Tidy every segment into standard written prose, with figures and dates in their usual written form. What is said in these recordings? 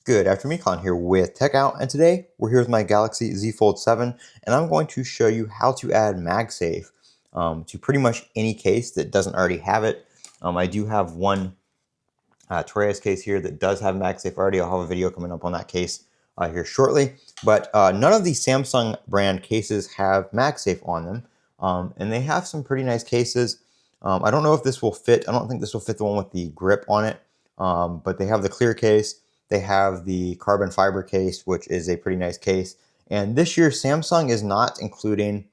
Good afternoon, Colin here with Techout, and today we're here with my Galaxy Z Fold 7, and I'm going to show you how to add MagSafe to pretty much any case that doesn't already have it. I do have one Torres case here that does have MagSafe already. I'll have a video coming up on that case here shortly, but none of these Samsung brand cases have MagSafe on them, and they have some pretty nice cases. I don't know if this will fit. I don't think this will fit the one with the grip on it, but they have the clear case. They have the carbon fiber case, which is a pretty nice case. And this year, Samsung is not including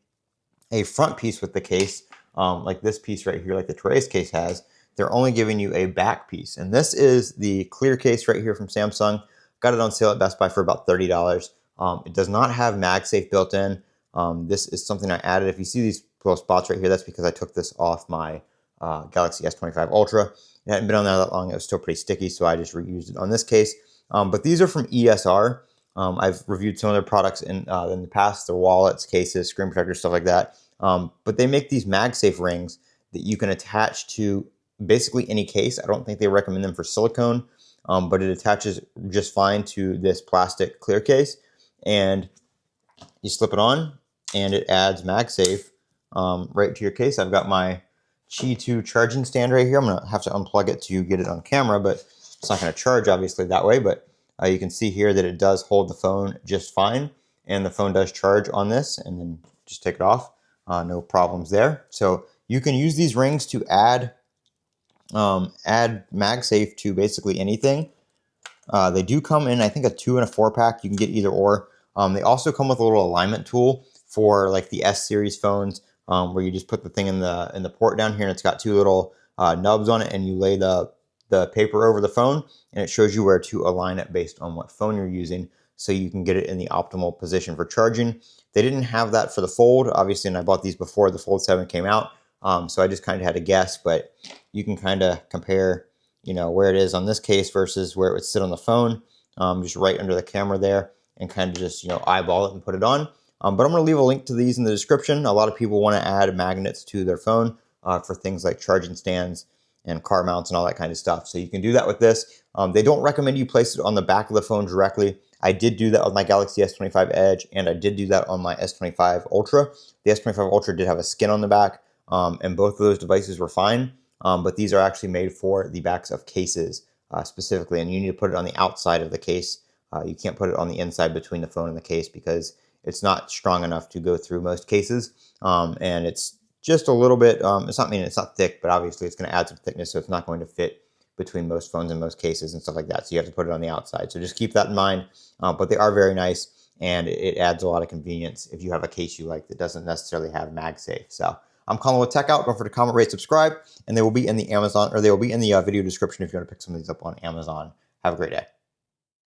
a front piece with the case, like this piece right here, like the Torres case has. They're only giving you a back piece. And this is the clear case right here from Samsung. Got it on sale at Best Buy for about $30. It does not have MagSafe built in. This is something I added. If you see these little spots right here, that's because I took this off my Galaxy S25 Ultra. It hadn't been on there that long. It was still pretty sticky, so I just reused it on this case. But these are from ESR. I've reviewed some of their products in the past, their wallets, cases, screen protectors, stuff like that. But they make these MagSafe rings that you can attach to basically any case. I don't think they recommend them for silicone, but it attaches just fine to this plastic clear case. And you slip it on, and it adds MagSafe right to your case. I've got my Qi 2 charging stand right here. I'm going to have to unplug it to get it on camera, but it's not going to charge obviously that way, but you can see here that it does hold the phone just fine, and the phone does charge on this, and then just take it off. No problems there. So you can use these rings to add MagSafe to basically anything. They do come in, I think, a 2 and a 4 pack. You can get either or. They also come with a little alignment tool for like the S series phones, where you just put the thing in the port down here, and it's got 2 little nubs on it, and you lay the paper over the phone, and it shows you where to align it based on what phone you're using, so you can get it in the optimal position for charging. They didn't have that for the Fold, obviously, and I bought these before the Fold 7 came out, so I just kind of had to guess, but you can kind of compare, where it is on this case versus where it would sit on the phone, just right under the camera there, and kind of just, eyeball it and put it on. But I'm going to leave a link to these in the description. A lot of people want to add magnets to their phone for things like charging stands and car mounts and all that kind of stuff. So you can do that with this. They don't recommend you place it on the back of the phone directly. I did do that with my Galaxy S25 Edge, and I did do that on my S25 Ultra. The S25 Ultra did have a skin on the back, and both of those devices were fine. But these are actually made for the backs of cases specifically, and you need to put it on the outside of the case. You can't put it on the inside between the phone and the case because it's not strong enough to go through most cases, and it's just a little bit, it's not thick, but obviously it's going to add some thickness, so it's not going to fit between most phones and most cases and stuff like that. So you have to put it on the outside. So just keep that in mind. But they are very nice, and it adds a lot of convenience if you have a case you like that doesn't necessarily have MagSafe. So I'm Colin with Techout. Don't forget to comment, rate, subscribe, and they will be in the Amazon, or they will be in the video description if you want to pick some of these up on Amazon. Have a great day.